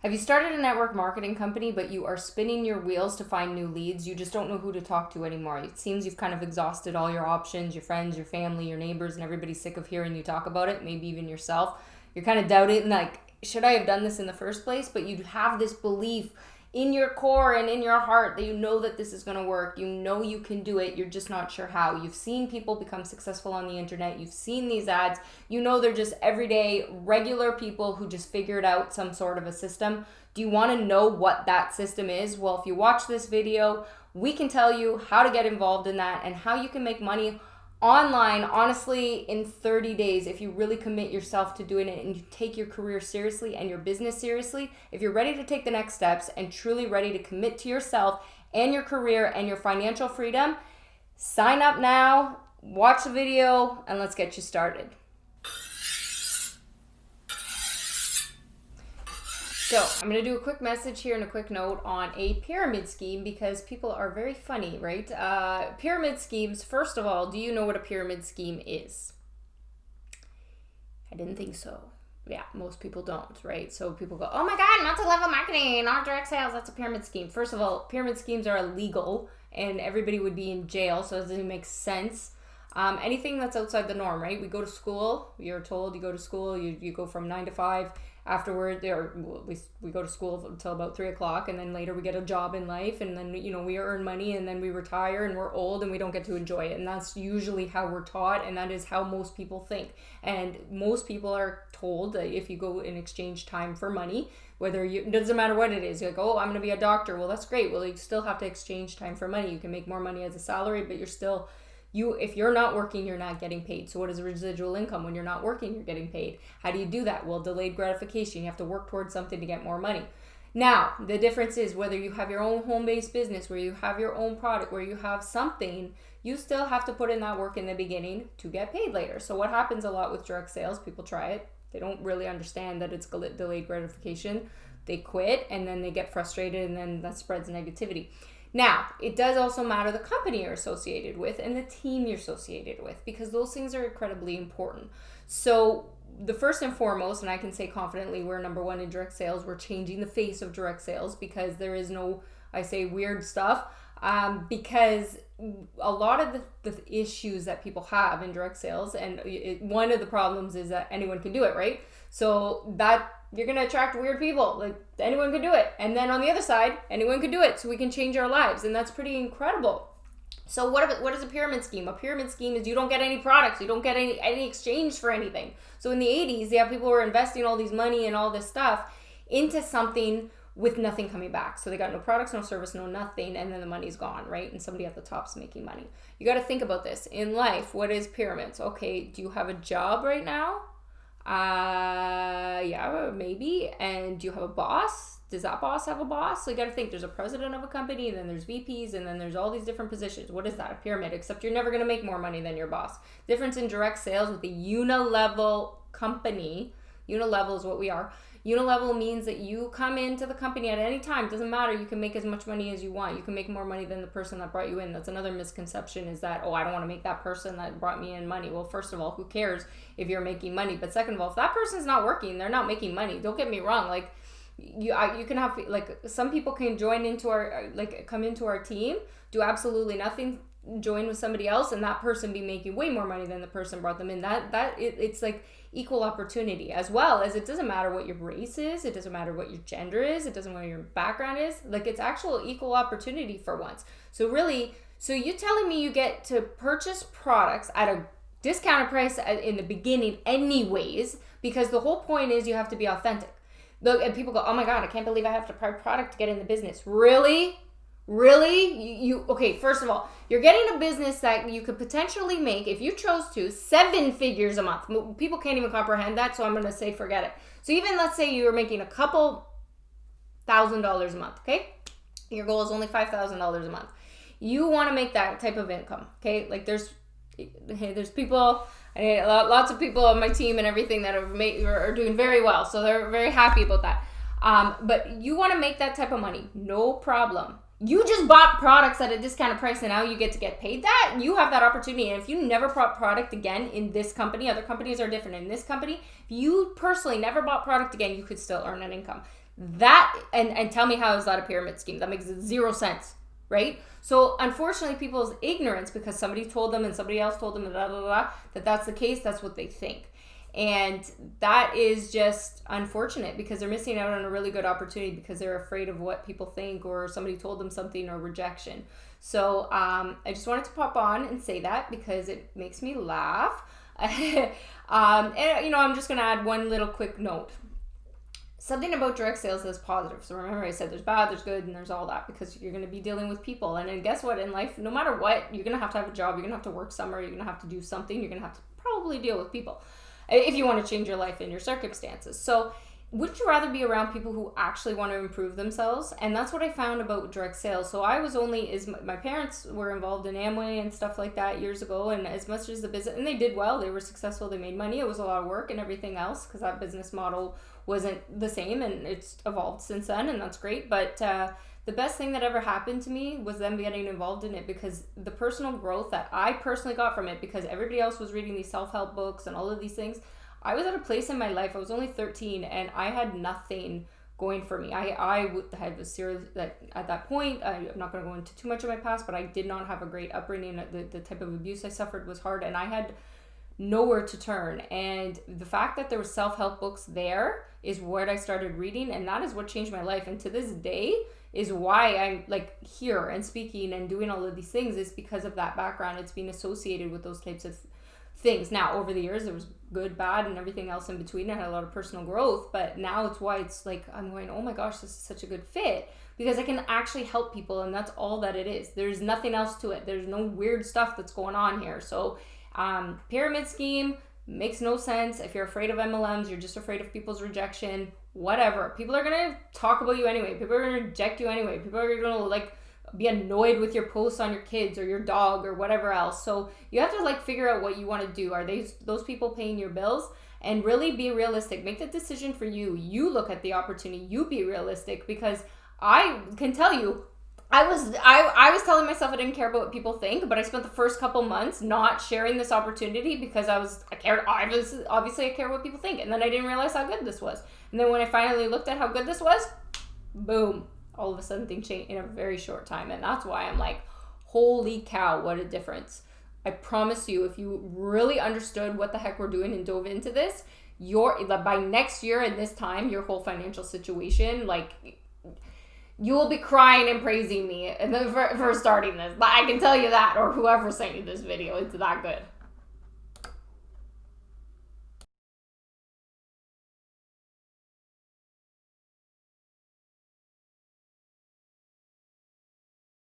Have you started a network marketing company, but you are spinning your wheels to find new leads? You just don't know who to talk to anymore. It seems you've kind of exhausted all your options, your friends, your family, your neighbors, and everybody's sick of hearing you talk about it, maybe even yourself. You're kind of doubting, like, should I have done this in the first place? But you have this belief in your core and in your heart that you know that this is going to work. You know you can do it. You're just not sure how. You've seen people become successful on the internet. You've seen these ads. You know they're just everyday, regular people who just figured out some sort of a system. Do you want to know what that system is? Well, if you watch this video, we can tell you how to get involved in that and how you can make money online, honestly, in 30 days, if you really commit yourself to doing it and you take your career seriously and your business seriously. If you're ready to take the next steps and truly ready to commit to yourself and your career and your financial freedom, sign up now, watch the video, and let's get you started. So I'm going to do a quick message here and a quick note on a pyramid scheme because people are very funny, right? Pyramid schemes, first of all, do you know what a pyramid scheme is? I didn't think so. Yeah, most people don't, right? So people go, oh my God, multi-level marketing, not direct sales, that's a pyramid scheme. First of all, pyramid schemes are illegal and everybody would be in jail, so it doesn't make sense. Anything that's outside the norm, right? We go to school, you're told you go to school, you go from 9 to 5. Afterward, we go to school until about 3 o'clock, and then later we get a job in life, and then we earn money, and then we retire, and we're old, and we don't get to enjoy it. And that's usually how we're taught, and that is how most people think. And most people are told that if you go and exchange time for money, it doesn't matter what it is. You're like, oh, I'm going to be a doctor. Well, that's great. Well, you still have to exchange time for money. You can make more money as a salary, but if you're not working, you're not getting paid. So what is residual income? When you're not working, you're getting paid. How do you do that? Well, delayed gratification. You have to work towards something to get more money. Now, the difference is whether you have your own home-based business, where you have your own product, where you have something, you still have to put in that work in the beginning to get paid later. So what happens a lot with direct sales, people try it. They don't really understand that it's delayed gratification. They quit, and then they get frustrated, and then that spreads negativity. Now, it does also matter the company you're associated with and the team you're associated with, because those things are incredibly important. So the first and foremost, and I can say confidently, we're number one in direct sales. We're changing the face of direct sales because there is no, I say, weird stuff, because a lot of the issues that people have in direct sales, and one of the problems is that anyone can do it, right? So that you're going to attract weird people. Like, anyone can do it. And then on the other side, anyone can do it. So we can change our lives. And that's pretty incredible. So what is a pyramid scheme? A pyramid scheme is you don't get any products. You don't get any exchange for anything. So in the 80s, people were investing all these money and all this stuff into something with nothing coming back. So they got no products, no service, no nothing. And then the money's gone, right? And somebody at the top's making money. You got to think about this. In life, what is pyramids? Okay, do you have a job right now? Yeah, maybe. And do you have a boss? Does that boss have a boss? So you got to think there's a president of a company, and then there's VPs, and then there's all these different positions. What is that? A pyramid, except you're never going to make more money than your boss. Difference in direct sales with a unilevel company. Unilevel is what we are. Unilevel means that you come into the company at any time. Doesn't matter. You can make as much money as you want. You can make more money than the person that brought you in. That's another misconception, is that, oh, I don't want to make that person that brought me in money. Well, first of all, who cares if you're making money? But second of all, if that person's not working, they're not making money. Don't get me wrong. Like, you can have, like, some people can come into our team, do absolutely nothing, join with somebody else, and that person be making way more money than the person brought them in. It's like equal opportunity, as well as it doesn't matter what your race is, it doesn't matter what your gender is, it doesn't matter what your background is. Like, it's actual equal opportunity for once. So you telling me you get to purchase products at a discounted price in the beginning anyways, because the whole point is you have to be authentic. Look, and people go, oh my God, I can't believe I have to buy product to get in the business. Really? Okay, first of all, you're getting a business that you could potentially make, if you chose to, 7 figures a month. People can't even comprehend that, so I'm going to say forget it. So even let's say you're making a couple $1,000s a month, okay? Your goal is only $5,000 a month. You want to make that type of income, okay? Like, there's people, lots of people on my team and everything that are doing very well, so they're very happy about that. But you want to make that type of money, no problem. You just bought products at a discounted price, and now you get to get paid that. You have that opportunity. And if you never bought product again in this company, other companies are different. In this company, if you personally never bought product again, you could still earn an income. That, and tell me, how is that a pyramid scheme? That makes zero sense, right? So unfortunately, people's ignorance, because somebody told them and somebody else told them that that's the case, that's what they think. And that is just unfortunate, because they're missing out on a really good opportunity because they're afraid of what people think, or somebody told them something, or rejection. So I just wanted to pop on and say that because it makes me laugh. And I'm just going to add one little quick note. Something about direct sales is positive. So remember, I said there's bad, there's good, and there's all that, because you're going to be dealing with people. And then guess what? In life, no matter what, you're going to have a job, you're going to have to work somewhere, you're going to have to do something, you're going to have to probably deal with people if you want to change your life and your circumstances. So wouldn't you rather be around people who actually want to improve themselves? And that's what I found about direct sales. So I was my parents were involved in Amway and stuff like that years ago, and as much as the business, and they did well, they were successful, they made money, it was a lot of work and everything else, because that business model wasn't the same, and it's evolved since then, and that's great. But the best thing that ever happened to me was them getting involved in it, because the personal growth that I personally got from it, because everybody else was reading these self-help books and all of these things, I was at a place in my life, I was only 13, and I had nothing going for me. I had a serious, at that point, I'm not going to go into too much of my past, but I did not have a great upbringing. The type of abuse I suffered was hard, and I had nowhere to turn. And the fact that there were self-help books there is what I started reading, and that is what changed my life. And to this day is why I'm like here and speaking and doing all of these things, is because of that background. It's been associated with those types of things. Now, over the years, there was good, bad, and everything else in between. I had a lot of personal growth, but now it's why it's like, I'm going, oh my gosh, this is such a good fit, because I can actually help people, and that's all that it is. There's nothing else to it. There's no weird stuff that's going on here. So pyramid scheme makes no sense. If you're afraid of MLMs, you're just afraid of people's rejection, whatever. People are going to talk about you anyway. People are going to reject you anyway. People are going to be annoyed with your posts on your kids or your dog or whatever else. So you have to figure out what you want to do. Are those people paying your bills? And really be realistic. Make the decision for you. You look at the opportunity. You be realistic, because I can tell you, I was telling myself I didn't care about what people think, but I spent the first couple months not sharing this opportunity because I cared. Obviously I care what people think, and then I didn't realize how good this was. And then when I finally looked at how good this was, boom, all of a sudden things changed in a very short time. And that's why I'm like, holy cow, what a difference. I promise you, if you really understood what the heck we're doing and dove into this, by next year at this time, your whole financial situation, you will be crying and praising me for starting this. I can tell you that, or whoever sent you this video. It's that good.